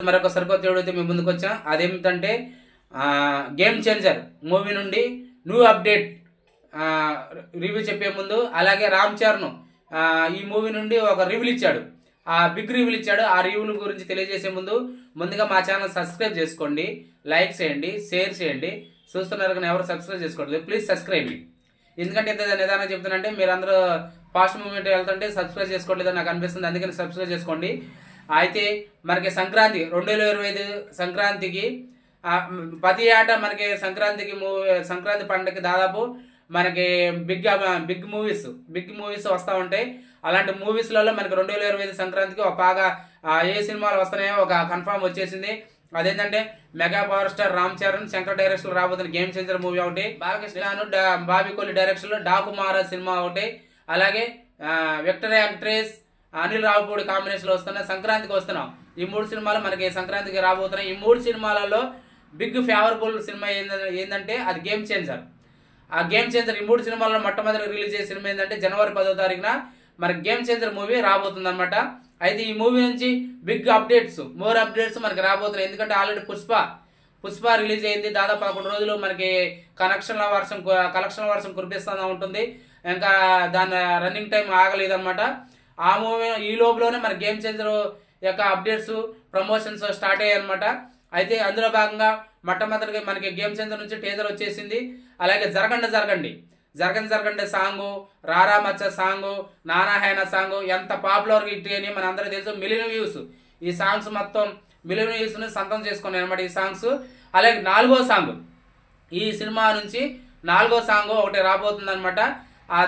మరొక సరికొత్త వీడియో అయితే మీ ముందుకు వచ్చాం. అదేమిటంటే గేమ్ చేంజర్ మూవీ నుండి న్యూ అప్డేట్ రివ్యూ చెప్పే ముందు, అలాగే రామ్ చరణ్ ఈ మూవీ నుండి ఒక రివ్యూలు ఇచ్చాడు, ఆ బిగ్ రివ్యూలు ఇచ్చాడు. ఆ రివ్యూల గురించి తెలియజేసే ముందుగా మా ఛానల్ సబ్స్క్రైబ్ చేసుకోండి, లైక్ చేయండి, షేర్ చేయండి. చూస్తున్నారు కానీ ఎవరు సబ్స్క్రైబ్ చేసుకోండి, ప్లీజ్ సబ్స్క్రైబ్. ఎందుకంటే ఇంత నిదానంగా చెప్తానంటే మీరు అందరూ ఫాస్ట్ మూమెంట్ వెళ్తుంటే సబ్స్క్రైబ్ చేసుకోవట్లేదని నాకు అనిపిస్తుంది, అందుకని సబ్స్క్రైబ్ చేసుకోండి. అయితే మనకి సంక్రాంతి 2025 సంక్రాంతికి ప్రతి ఏటా మనకి సంక్రాంతి పండుగకి దాదాపు మనకి బిగ్ మూవీస్ వస్తూ ఉంటాయి. అలాంటి మూవీస్లలో మనకి 2025 సంక్రాంతికి ఒక బాగా ఏ సినిమాలు వస్తున్నాయో ఒక కన్ఫర్మ్ వచ్చేసింది. అదేంటంటే mega power star Ram Charan Shankar direction రాబోతున్న గేమ్ చేంజర్ మూవీ ఒకటి, బాలకృష్ణ బాబీ కొల్లి డైరెక్షన్ లో డాకు మహారాజ్ సినిమా ఒకటి, అలాగే Victor actress Anil Ravipudi combination లో వస్తున్న సంక్రాంతికి వస్తున్నాం. ఈ 3 సినిమాలు మనకి సంక్రాంతికి రాబోతున్నాయి. ఈ 3 సినిమాలలో బిగ్ ఫేవరబుల్ సినిమా ఏంటంటే అది గేమ్ చేంజర్. ఆ గేమ్ చేంజర్ ఈ 3 సినిమాల్లో మొట్టమొదటి రిలీజ్ చేసే సినిమా ఏంటంటే జనవరి 10వ తారీఖున మనకి గేమ్ చేంజర్ మూవీ రాబోతుంది అనమాట. అయితే ఈ మూవీ నుంచి బిగ్ మోర్ అప్డేట్స్ మనకి రాబోతున్నాయి. ఎందుకంటే ఆల్రెడీ పుష్ప రిలీజ్ అయింది. దాదాపు 11 రోజులు మనకి కలెక్షన్ వర్షం కురిపిస్తూ ఉంటుంది. ఇంకా దాని రన్నింగ్ టైం ఆగలేదు అనమాట. ఆ మూవీ ఈ లోపలనే మన గేమ్ చేంజర్ యొక్క అప్డేట్స్ ప్రమోషన్స్ స్టార్ట్ అయ్యాయి అనమాట. అయితే అందులో భాగంగా మొట్టమొదటిగా మనకి గేమ్ చేంజర్ నుంచి టీజర్ వచ్చేసింది. అలాగే జరగండి సాంగ్, రారా మచ్చ సాంగ్, నానా హైనా సాంగ్ ఎంత పాపులర్ హిట్ అని మన అందరూ తెలుసు. మిలియన్ వ్యూస్ ఈ సాంగ్స్ మొత్తం మిలియన్ వ్యూస్ ని సొంతం చేసుకున్నాయి అనమాట ఈ సాంగ్స్. అలాగే 4వ సాంగ్, ఈ సినిమా నుంచి 4వ సాంగ్ ఒకటి రాబోతుంది అనమాట.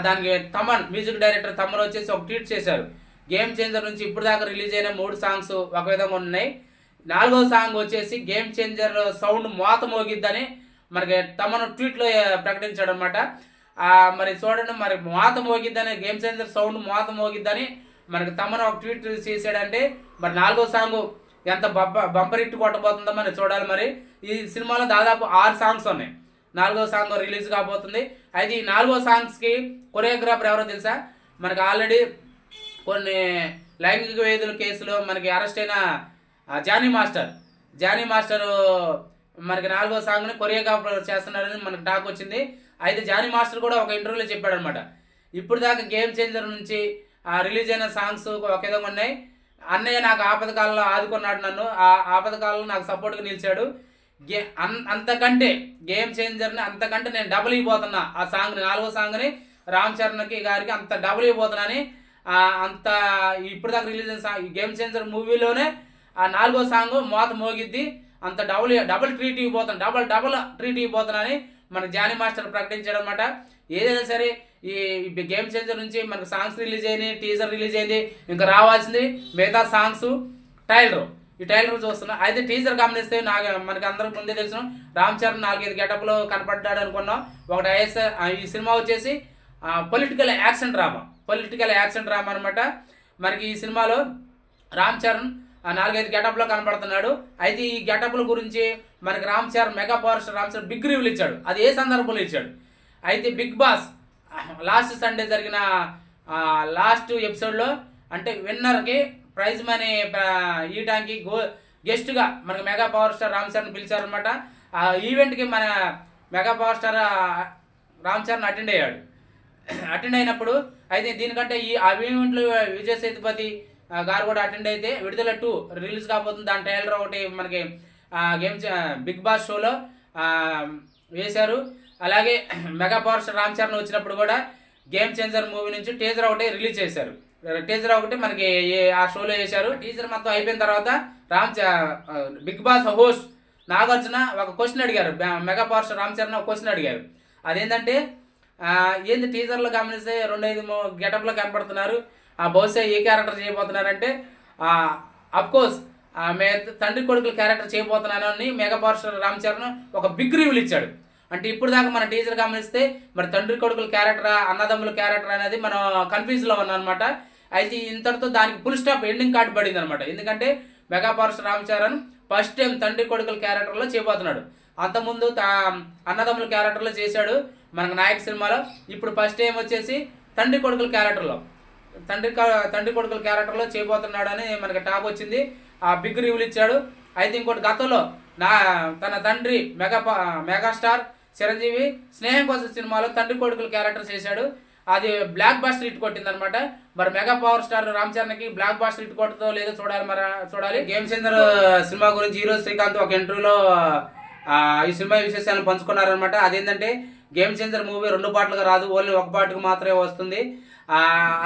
దానికి తమన్ మ్యూజిక్ డైరెక్టర్ తమన్ వచ్చేసి ఒక ట్వీట్ చేశారు. గేమ్ చేంజర్ నుంచి ఇప్పుడు దాకా రిలీజ్ అయిన 3 సాంగ్స్ ఒక విధంగా ఉన్నాయి. 4వ సాంగ్ వచ్చేసి గేమ్ చేంజర్ సౌండ్ మోత మోగిద్దని మనకి తమన్ ట్వీట్ లో ప్రకటించాడు అనమాట. మరి చూడండి, మరి మోత మోగిద్దని గేమ్ చేంజర్ సౌండ్ మోత మోగిద్దని మనకి తమన్ ఒక ట్వీట్ చేసాడంటే మరి 4వ సాంగ్ ఎంత బంపర్ హిట్ కొట్టబోతుందో మనం చూడాలి. మరి ఈ సినిమాలో దాదాపు 6 సాంగ్స్ ఉన్నాయి. 4వ సాంగ్ రిలీజ్ కాబోతుంది. అయితే ఈ 4వ సాంగ్స్ కి కొరియోగ్రాఫర్ ఎవరో తెలుసా? మనకి ఆల్రెడీ కొన్ని లైంగిక వేధుల కేసులో మనకి అరెస్ట్ అయిన జానీ మాస్టర్ మనకి 4వ సాంగ్ ని కొరియోగ్రాఫర్ చేస్తున్నారని మనకి టాక్ వచ్చింది. అయితే జానీ మాస్టర్ కూడా ఒక ఇంటర్వ్యూలో చెప్పాడు అనమాట, ఇప్పుడు దాకా గేమ్ చేంజర్ నుంచి రిలీజ్ అయిన సాంగ్స్ ఒక విధంగా ఉన్నాయి. అన్నయ్య నాకు ఆపద కాలంలో ఆదుకున్నాడు, నన్ను ఆ ఆపద కాలంలో నాకు సపోర్ట్గా నిలిచాడు. అంతకంటే గేమ్ చేంజర్ని అంతకంటే నేను డబుల్ అయిపోతున్నా. ఆ సాంగ్ని 4వ సాంగ్ని రామ్ చరణ్ గారికి అంత డబుల్ అయిపోతున్నాని అంత ఇప్పుడు దాకా రిలీజ్ అయిన గేమ్ చేంజర్ మూవీలోనే ఆ 4వ సాంగ్ మోత మోగిద్ది, అంత డబుల్ ట్రీట్ ఇవ్వబోతున్నాని మన జానీ మాస్టర్ ప్రకటించాడు అనమాట. ఏదైనా సరే ఈ గేమ్ చేంజర్ నుంచి మనకు సాంగ్స్ రిలీజ్ అయినాయి, టీజర్ రిలీజ్ అయింది, ఇంకా రావాల్సింది మిగతా సాంగ్స్ ఈ టైలర్ చూస్తున్నాం. అయితే టీజర్ గమనిస్తే మనకి అందరికి ముందే తెలుసు రామ్ చరణ్ 4-5 గెటప్లో కనపడ్డాడు అనుకున్నాం. ఒకటి ఈ సినిమా వచ్చేసి పొలిటికల్ యాక్షన్ డ్రామా అనమాట. మనకి ఈ సినిమాలో రామ్ చరణ్ 4-5 గెటప్లో కనపడుతున్నాడు. అయితే ఈ గెటప్ల గురించి మనకి Ram Charan mega power star Ram Charan big రివ్యూలు ఇచ్చాడు. అది ఏ సందర్భంలో ఇచ్చాడు? అయితే బిగ్ బాస్ లాస్ట్ సండే జరిగిన లాస్ట్ ఎపిసోడ్లో అంటే విన్నర్కి ప్రైజ్ మనీ ఇవ్వడానికి గెస్ట్గా మనకి mega power star Ram Charan పిలిచారనమాట. ఆ ఈవెంట్కి మన mega power star Ram Charan attend అయినప్పుడు అయితే దీనికంటే ఆ ఈవెంట్లో విజయ్ సేతుపతి గారు కూడా అటెండ్ అయితే విడుదల 2 రిలీజ్ కాబోతుంది. దాని ట్రైలర్ ఒకటి మనకి బిగ్ బాస్ షోలో వేశారు. అలాగే mega power star Ram Charan వచ్చినప్పుడు కూడా గేమ్ చేంజర్ మూవీ నుంచి టీజర్ ఒకటి రిలీజ్ చేశారు. టీజర్ ఒకటి మనకి ఆ షోలో వేశారు. టీజర్ మొత్తం అయిపోయిన తర్వాత బిగ్ బాస్ హోస్ట్ నాగార్జున ఒక క్వశ్చన్ అడిగారు. Mega power star Ram Charan ఒక క్వశ్చన్ అడిగారు. అదేంటంటే ఏంది టీజర్లో గమనిస్తే 2-5 గెటప్లో కనపడుతున్నారు, బహుశా ఏ క్యారెక్టర్ చేయబోతున్నారంటే అఫ్కోర్స్ తండ్రి కొడుకుల క్యారెక్టర్ చేయబోతున్నాను అని mega power star Ram Charan ఒక బిగ్ రివ్యూలు ఇచ్చాడు. అంటే ఇప్పుడు దాకా మన టీజర్ గమనిస్తే మరి తండ్రి కొడుకుల క్యారెక్టర్ అన్నదమ్ముల క్యారెక్టర్ అనేది మనం కన్ఫ్యూజ్లో ఉన్నాం అనమాట. అయితే ఇంతటితో దానికి ఫుల్ స్టాప్ ఎండింగ్ కార్డు పడింది అనమాట. ఎందుకంటే mega power star Ram Charan first time తండ్రి కొడుకుల క్యారెక్టర్లో చేయబోతున్నాడు. అంతకుముందు అన్నదమ్ముల క్యారెక్టర్లో చేశాడు మనకు నాయక్ సినిమాలో. ఇప్పుడు ఫస్ట్ టైం వచ్చేసి తండ్రి కొడుకుల క్యారెక్టర్లో చేయబోతున్నాడు అని మనకి టాక్ వచ్చింది. ఆ బిగ్ రివ్యూలు ఇచ్చాడు. అయితే ఇంకోటి గతంలో తన తండ్రి మెగాస్టార్ చిరంజీవి స్నేహం కోసం సినిమాలో తండ్రి కొడుకులు క్యారెక్టర్ చేశాడు. అది బ్లాక్ బాస్టర్ హిట్ కొట్టింది అనమాట. మరి మెగా పవర్ స్టార్ రామ్ చరణ్కి బ్లాక్ బాస్టర్ హిట్ కొట్టుతో లేదో చూడాలి. గేమ్ చేంజర్ సినిమా గురించి హీరో శ్రీకాంత్ ఒక ఇంటర్వ్యూలో ఈ సినిమా విశేషాలను పంచుకున్నారనమాట. అదేంటంటే గేమ్ చేంజర్ మూవీ 2 పార్ట్లుగా రాదు, ఓన్లీ ఒక పార్ట్కి మాత్రమే వస్తుంది.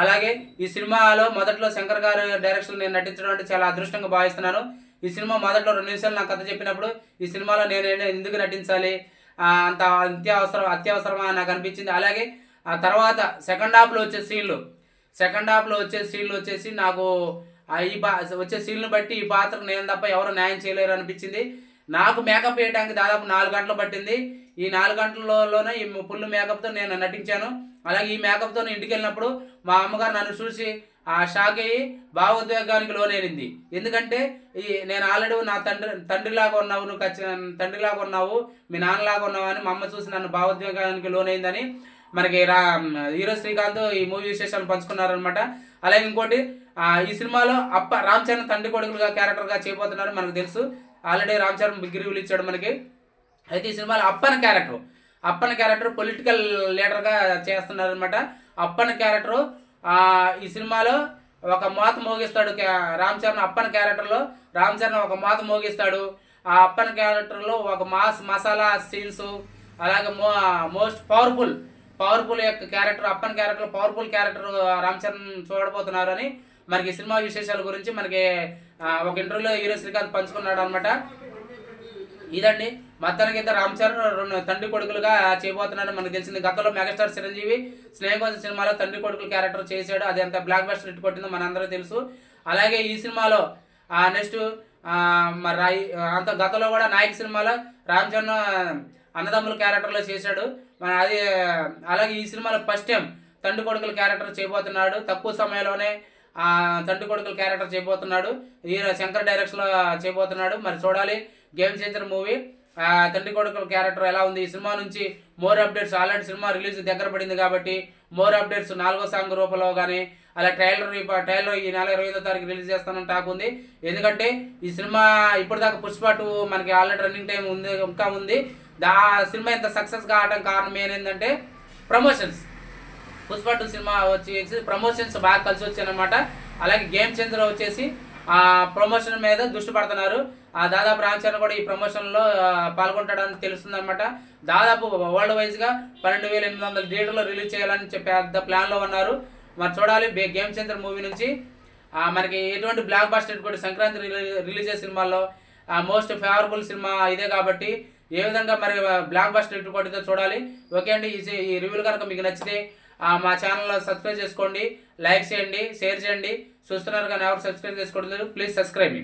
అలాగే ఈ సినిమాలో మొదట్లో శంకర్ గారు డైరెక్షన్ నేను నటించడం అంటే చాలా అదృష్టంగా భావిస్తున్నాను. ఈ సినిమా మొదట్లో 2 నిమిషాలు నాకు కథ చెప్పినప్పుడు ఈ సినిమాలో నేను ఎందుకు నటించాలి, అంత అత్యవసరమా నాకు అనిపించింది. అలాగే ఆ తర్వాత సెకండ్ హాఫ్లో వచ్చే సీన్లు వచ్చేసి నాకు వచ్చే సీన్లు బట్టి ఈ పాత్రకు నేను తప్ప ఎవరు న్యాయం చేయలేరు అనిపించింది. నాకు మేకప్ వేయడానికి దాదాపు 4 గంటలు పట్టింది. ఈ 4 గంటలలోనే ఈ ఫుల్ మేకప్తో నేను నటించాను. అలాగే ఈ మేకప్తో నేను ఇంటికి వెళ్ళినప్పుడు మా అమ్మగారు నన్ను చూసి షాక్ అయ్యి భావోద్వేగానికి లోనైంది. ఎందుకంటే నేను ఆల్రెడీ నా తండ్రిలాగా ఉన్నావు, నువ్వు తండ్రిలాగా ఉన్నావు, మీ నాన్నలాగా ఉన్నావు అని మా అమ్మ చూసి నన్ను భావోద్వేగానికి లోనైందని మనకి హీరో శ్రీకాంత్ ఈ మూవీ విశేషాలు పంచుకున్నారనమాట. అలాగే ఇంకోటి ఈ సినిమాలో రామ్ చరణ్ తండ్రి కొడుకులుగా క్యారెక్టర్గా చేయబోతున్నారు మనకు తెలుసు. ఆల్రెడీ రామ్ చరణ్ బిగ్ రివ్యూలు ఇచ్చాడు మనకి. అయితే ఈ సినిమాలో అప్పన క్యారెక్టర్ పొలిటికల్ లీడర్గా చేస్తున్నారు అనమాట. అప్పన క్యారెక్టర్ ఈ సినిమాలో ఒక మోత మోగిస్తాడు. రామ్ చరణ్ అప్పన క్యారెక్టర్లో రామ్ చరణ్ ఒక మోత మోగిస్తాడు. ఆ అప్పన క్యారెక్టర్లో ఒక మసాలా సీన్స్, అలాగే మోస్ట్ పవర్ఫుల్ యొక్క character upon character, powerful character Ram Charan చూడబోతున్నారు అని మనకి సినిమా విశేషాల గురించి మనకి ఒక ఇంటర్వ్యూలో హీరో శ్రీకాంత్ పంచుకున్నాడు అనమాట. ఇదండి మొత్తానికి అయితే రామ్ చరణ్ 2 తండ్రి కొడుకులుగా చేయబోతున్నాడు మనకు తెలిసింది. గతంలో మెగాస్టార్ చిరంజీవి స్నేహం కోసం సినిమాలో తండ్రి కొడుకుల క్యారెక్టర్ చేశాడు. అది ఎంత బ్లాక్ బస్టర్ హిట్ కొట్టిందో మనందరూ తెలుసు. అలాగే ఈ సినిమాలో నెక్స్ట్ మరి అంత గతంలో కూడా నాయక్ సినిమాలో రామ్ చరణ్ అన్నదమ్ముల క్యారెక్టర్లో చేశాడు. అది అలాగే ఈ సినిమాలో ఫస్ట్ టైం తండ్రి కొడుకుల క్యారెక్టర్ చేయబోతున్నాడు. తక్కువ సమయంలోనే తండ్రి కొడుకుల క్యారెక్టర్ చేయబోతున్నాడు. శంకర్ డైరెక్షన్లో చేయబోతున్నాడు. మరి చూడాలి గేమ్ చేంజర్ మూవీ తండ్రి కొడుకుల క్యారెక్టర్ ఎలా ఉంది. ఈ సినిమా నుంచి more updates already cinema release దగ్గర పడింది కాబట్టి మోర్ అప్డేట్స్ 4వ సాంగ్ రూపంలో కానీ అలా ట్రైలర్ ఈ నెల 25వ తారీఖు రిలీజ్ చేస్తానని టాక్ ఉంది. ఎందుకంటే ఈ సినిమా ఇప్పటిదాకా పుష్ప 2 మనకి ఆల్రెడీ రన్నింగ్ టైం ఇంకా ఉంది. సినిమా ఇంత సక్సెస్ కావడం కారణం ఏంటంటే ప్రమోషన్స్. పుష్ప 2 సినిమా వచ్చేసి ప్రమోషన్స్ బాగా కలిసి వచ్చాయన్నమాట. అలాగే గేమ్ చేంజర్ వచ్చేసి ప్రమోషన్ మీద దృష్టి పడుతున్నారు. దాదాపు రామ్ చరణ్ కూడా ఈ ప్రమోషన్లో పాల్గొంటాడని తెలుస్తుందన్నమాట. దాదాపు వరల్డ్ వైజ్గా 12,800 థియేటర్లో రిలీజ్ చేయాలని పెద్ద ప్లాన్లో ఉన్నారు. మరి చూడాలి గేమ్ చేంజర్ మూవీ నుంచి మనకి ఎటువంటి బ్లాక్ బస్టర్ కూడా సంక్రాంతి రిలీజ్ అయ్యే సినిమాల్లో మోస్ట్ ఫేవరబుల్ సినిమా ఇదే కాబట్టి ఏ విధంగా మరి బ్లాక్ బస్టర్ హిట్ కొట్టిందో చూడాలి. ఓకే అండి, ఈ రివ్యూలు కనుక మీకు నచ్చితే మా ఛానల్లో సబ్స్క్రైబ్ చేసుకోండి, లైక్ చేయండి, షేర్ చేయండి. చూస్తున్నారు కానీ ఎవరు సబ్స్క్రైబ్ చేసుకోవడం లేదు, ప్లీజ్ సబ్స్క్రైబ్ మీ.